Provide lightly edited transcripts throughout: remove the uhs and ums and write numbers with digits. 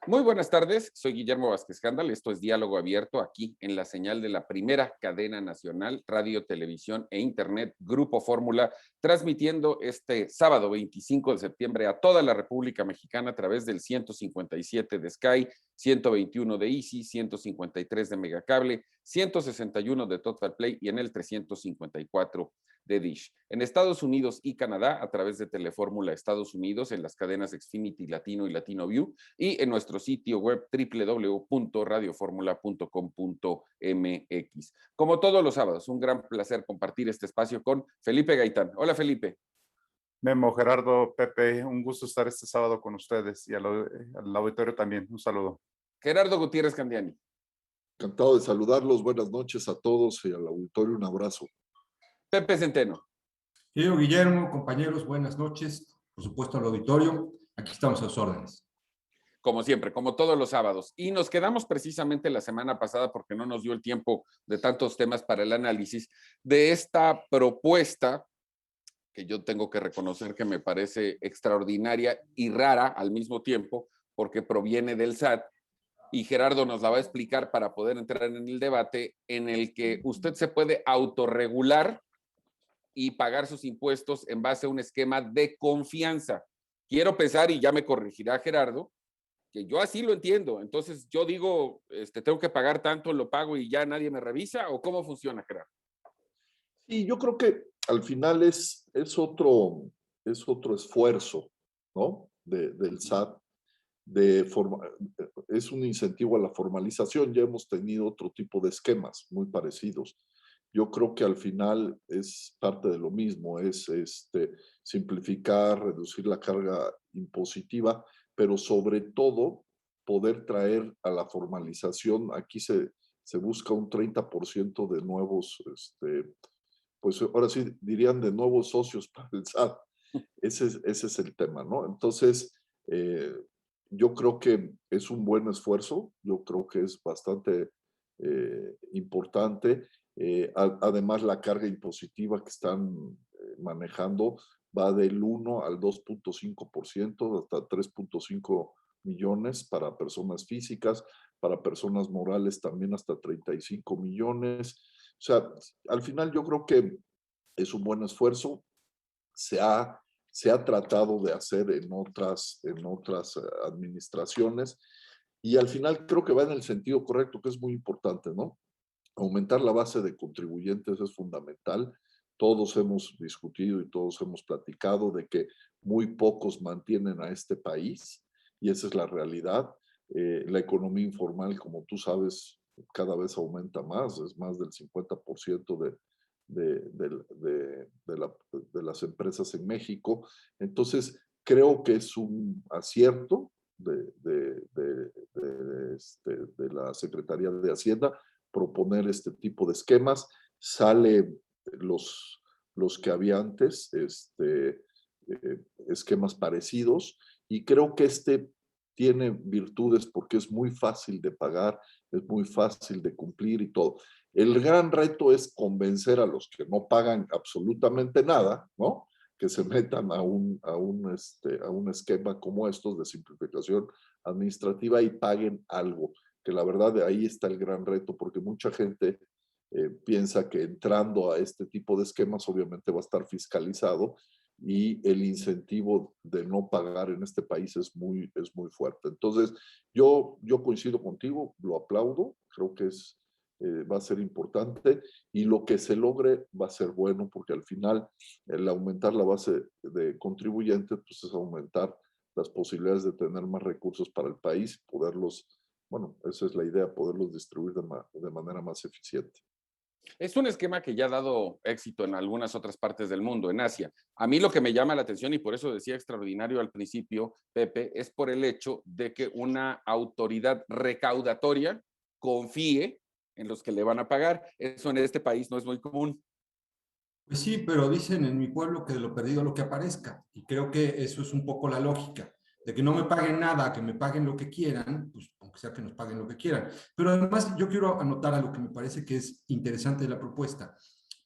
Muy buenas tardes, soy Guillermo Vázquez Jándal, esto es Diálogo Abierto aquí en la señal de la primera cadena nacional, radio, televisión e internet, Grupo Fórmula, transmitiendo este sábado 25 de septiembre a toda la República Mexicana a través del 157 de Sky, 121 de Easy, 153 de Megacable, 161 de Total Play y en el 354 de Dish. En Estados Unidos y Canadá, a través de Telefórmula Estados Unidos, en las cadenas Xfinity Latino y Latino View, y en nuestro sitio web www.radioformula.com.mx. Como todos los sábados, un gran placer compartir este espacio con Felipe Gaitán. Hola, Felipe. Memo, Gerardo, Pepe, un gusto estar este sábado con ustedes y al auditorio también. Un saludo. Gerardo Gutiérrez Candiani. Encantado de saludarlos. Buenas noches a todos y al auditorio. Un abrazo. Pepe Centeno. Querido Guillermo, compañeros, buenas noches. Por supuesto al auditorio. Aquí estamos a sus órdenes. Como siempre, como todos los sábados. Y nos quedamos precisamente la semana pasada, porque no nos dio el tiempo de tantos temas para el análisis, de esta propuesta que yo tengo que reconocer que me parece extraordinaria y rara al mismo tiempo, porque proviene del SAT, y Gerardo nos la va a explicar para poder entrar en el debate, en el que usted se puede autorregular y pagar sus impuestos en base a un esquema de confianza. Quiero pensar, y ya me corregirá Gerardo, que yo así lo entiendo. Entonces yo digo, tengo que pagar tanto, lo pago y ya nadie me revisa, ¿o cómo funciona, Gerardo? Sí, yo creo que al final es otro esfuerzo, ¿no? Del SAT. Es un incentivo a la formalización. Ya hemos tenido otro tipo de esquemas muy parecidos. Yo creo que al final es parte de lo mismo, es simplificar, reducir la carga impositiva, pero sobre todo poder traer a la formalización. Aquí se busca un 30% de nuevos, pues ahora sí dirían de nuevos socios para el SAT. Ese es el tema, ¿no? Entonces, yo creo que es un buen esfuerzo, yo creo que es bastante importante. Además, la carga impositiva que están manejando va del 1 al 2.5%, hasta 3.5 millones para personas físicas, para personas morales también hasta 35 millones. O sea, al final yo creo que es un buen esfuerzo. Se ha tratado de hacer en otras administraciones y al final creo que va en el sentido correcto, que es muy importante, ¿no? Aumentar la base de contribuyentes es fundamental. Todos hemos discutido y todos hemos platicado de que muy pocos mantienen a este país y esa es la realidad. La economía informal, como tú sabes, cada vez aumenta más, es más del 50% de las empresas en México. Entonces, creo que es un acierto de la Secretaría de Hacienda proponer este tipo de esquemas. Sale los que había antes, esquemas parecidos, y creo que tiene virtudes porque es muy fácil de pagar, es muy fácil de cumplir y todo. El gran reto es convencer a los que no pagan absolutamente nada, ¿no? Que se metan a un esquema como estos de simplificación administrativa y paguen algo, que la verdad de ahí está el gran reto, porque mucha gente piensa que entrando a este tipo de esquemas obviamente va a estar fiscalizado y el incentivo de no pagar en este país es muy fuerte. Entonces, yo coincido contigo, lo aplaudo, creo que va a ser importante y lo que se logre va a ser bueno, porque al final el aumentar la base de contribuyentes pues es aumentar las posibilidades de tener más recursos para el país, poderlos, bueno, esa es la idea, poderlos distribuir de manera más eficiente. Es un esquema que ya ha dado éxito en algunas otras partes del mundo, en Asia. A mí lo que me llama la atención, y por eso decía extraordinario al principio, Pepe, es por el hecho de que una autoridad recaudatoria confíe en los que le van a pagar. Eso en este país no es muy común. Pues sí, pero dicen en mi pueblo que de lo perdido lo que aparezca. Y creo que eso es un poco la lógica. De que no me paguen nada, que me paguen lo que quieran, pues aunque sea que nos paguen lo que quieran. Pero además yo quiero anotar a lo que me parece que es interesante de la propuesta.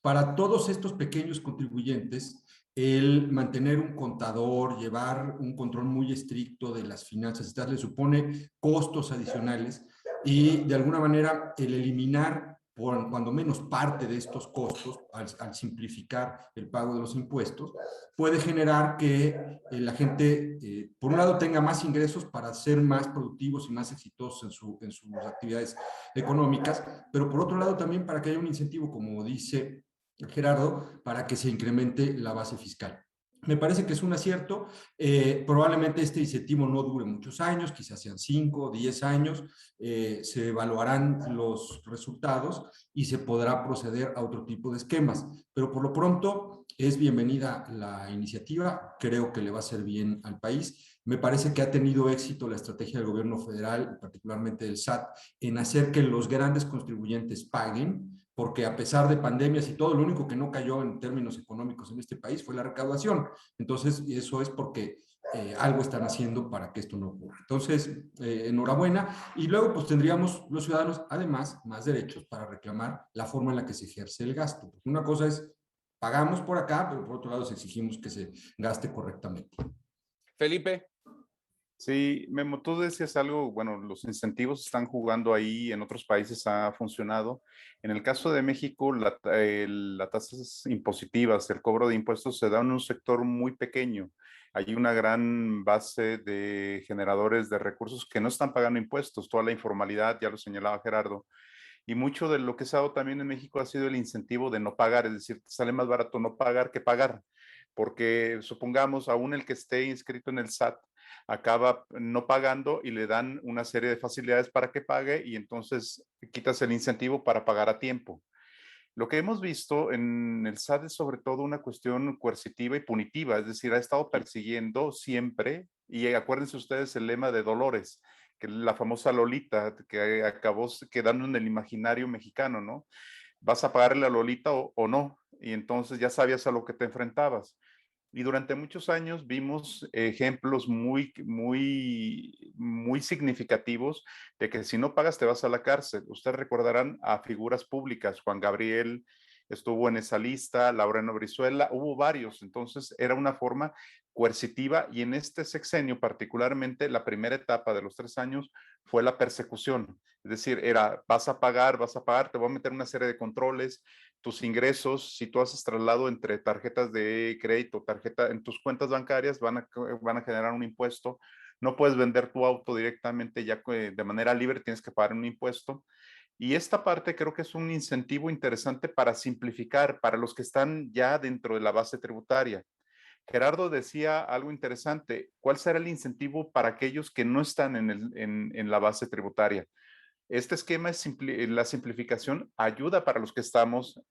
Para todos estos pequeños contribuyentes, el mantener un contador, llevar un control muy estricto de las finanzas, le supone costos adicionales y de alguna manera el eliminar por cuando menos parte de estos costos al simplificar el pago de los impuestos puede generar que la gente por un lado tenga más ingresos para ser más productivos y más exitosos en sus actividades económicas, pero por otro lado también para que haya un incentivo, como dice Gerardo, para que se incremente la base fiscal. Me parece que es un acierto. Probablemente este incentivo no dure muchos años, quizás sean 5 o 10 años. Se evaluarán los resultados y se podrá proceder a otro tipo de esquemas. Pero por lo pronto es bienvenida la iniciativa. Creo que le va a hacer bien al país. Me parece que ha tenido éxito la estrategia del gobierno federal, particularmente del SAT, en hacer que los grandes contribuyentes paguen, porque a pesar de pandemias y todo, lo único que no cayó en términos económicos en este país fue la recaudación. Entonces, eso es porque algo están haciendo para que esto no ocurra. Entonces, enhorabuena. Y luego, pues tendríamos los ciudadanos, además, más derechos para reclamar la forma en la que se ejerce el gasto. Porque una cosa es, pagamos por acá, pero por otro lado, exigimos que se gaste correctamente. Felipe. Sí, Memo, tú decías algo, bueno, los incentivos están jugando ahí, en otros países ha funcionado. En el caso de México, las tasas impositivas, el cobro de impuestos se da en un sector muy pequeño. Hay una gran base de generadores de recursos que no están pagando impuestos, toda la informalidad, ya lo señalaba Gerardo. Y mucho de lo que se ha dado también en México ha sido el incentivo de no pagar, es decir, te sale más barato no pagar que pagar, porque supongamos, aún el que esté inscrito en el SAT acaba no pagando y le dan una serie de facilidades para que pague y entonces quitas el incentivo para pagar a tiempo. Lo que hemos visto en el SAT es sobre todo una cuestión coercitiva y punitiva, es decir, ha estado persiguiendo siempre, y acuérdense ustedes el lema de Dolores, que la famosa Lolita, que acabó quedando en el imaginario mexicano, ¿no? ¿Vas a pagarle a Lolita o no? Y entonces ya sabías a lo que te enfrentabas. Y durante muchos años vimos ejemplos muy significativos de que si no pagas te vas a la cárcel. Ustedes recordarán a figuras públicas, Juan Gabriel estuvo en esa lista, Laureano Brizuela, hubo varios, entonces era una forma coercitiva y en este sexenio particularmente la primera etapa de los 3 años fue la persecución, es decir, era vas a pagar, te voy a meter una serie de controles, tus ingresos, si tú haces traslado entre tarjetas de crédito, tarjeta en tus cuentas bancarias, van a generar un impuesto. No puedes vender tu auto directamente ya de manera libre, tienes que pagar un impuesto. Y esta parte creo que es un incentivo interesante para simplificar para los que están ya dentro de la base tributaria. Gerardo decía algo interesante. ¿Cuál será el incentivo para aquellos que no están en la base tributaria? Este esquema es la simplificación ayuda para los que estamos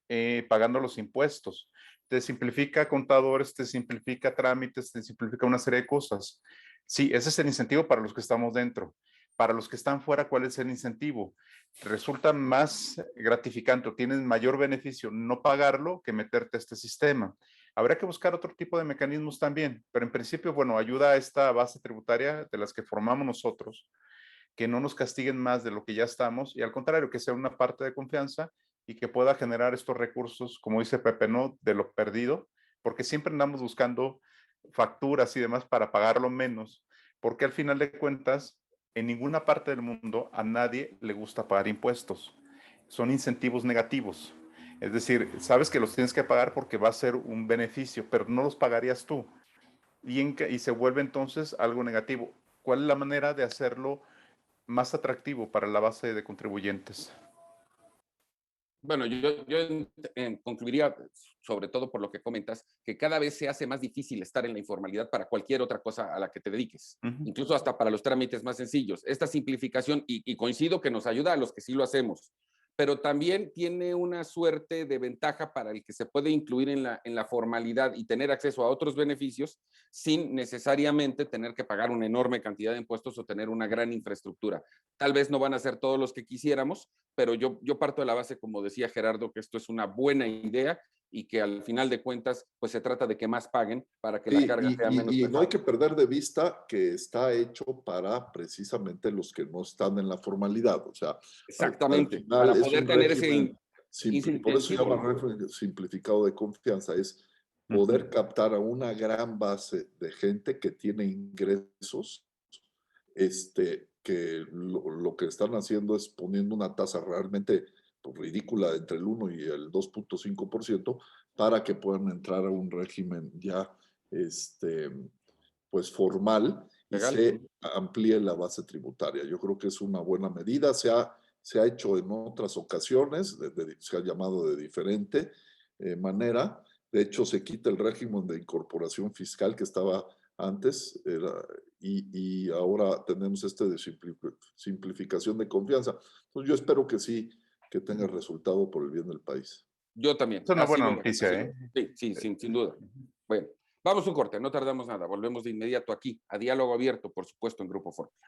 pagando los impuestos. Te simplifica contadores, te simplifica trámites, te simplifica una serie de cosas. Sí, ese es el incentivo para los que estamos dentro. Para los que están fuera, ¿cuál es el incentivo? Resulta más gratificante o tienes mayor beneficio no pagarlo que meterte a este sistema. Habrá que buscar otro tipo de mecanismos también, pero en principio, bueno, ayuda a esta base tributaria de las que formamos nosotros, que no nos castiguen más de lo que ya estamos y al contrario, que sea una parte de confianza y que pueda generar estos recursos, como dice Pepe, no de lo perdido, porque siempre andamos buscando facturas y demás para pagarlo menos, porque al final de cuentas, en ninguna parte del mundo a nadie le gusta pagar impuestos. Son incentivos negativos. Es decir, sabes que los tienes que pagar porque va a ser un beneficio, pero no los pagarías tú. Y se vuelve entonces algo negativo. ¿Cuál es la manera de hacerlo más atractivo para la base de contribuyentes? Bueno, yo concluiría, sobre todo por lo que comentas, que cada vez se hace más difícil estar en la informalidad para cualquier otra cosa a la que te dediques, incluso hasta para los trámites más sencillos. Esta simplificación, y coincido que nos ayuda a los que sí lo hacemos, pero también tiene una suerte de ventaja para el que se puede incluir en la formalidad y tener acceso a otros beneficios sin necesariamente tener que pagar una enorme cantidad de impuestos o tener una gran infraestructura. Tal vez no van a ser todos los que quisiéramos, pero yo parto de la base, como decía Gerardo, que esto es una buena idea y que al final de cuentas, pues se trata de que más paguen para que la carga sea menos pesada. Y no hay que perder de vista que está hecho para precisamente los que no están en la formalidad. O sea, exactamente, al final para es poder un tener régimen ese por eso se llama régimen simplificado de confianza. Es poder captar a una gran base de gente que tiene ingresos, que lo que están haciendo es poniendo una tasa realmente pues, ridícula entre el 1 y el 2.5% para que puedan entrar a un régimen ya pues formal y Legal. se amplíe la base tributaria. Yo creo que es una buena medida. Se ha hecho en otras ocasiones, se ha llamado de diferente manera. De hecho, se quita el régimen de incorporación fiscal que estaba antes y ahora tenemos de simplificación de confianza. Entonces, yo espero que sí, que tenga resultado por el bien del país. Yo también. Es una Así buena lo veo, noticia, así ¿eh? lo veo. Sí, sin duda. Bueno, vamos a un corte, no tardamos nada. Volvemos de inmediato aquí, a Diálogo Abierto, por supuesto, en Grupo Fórmula.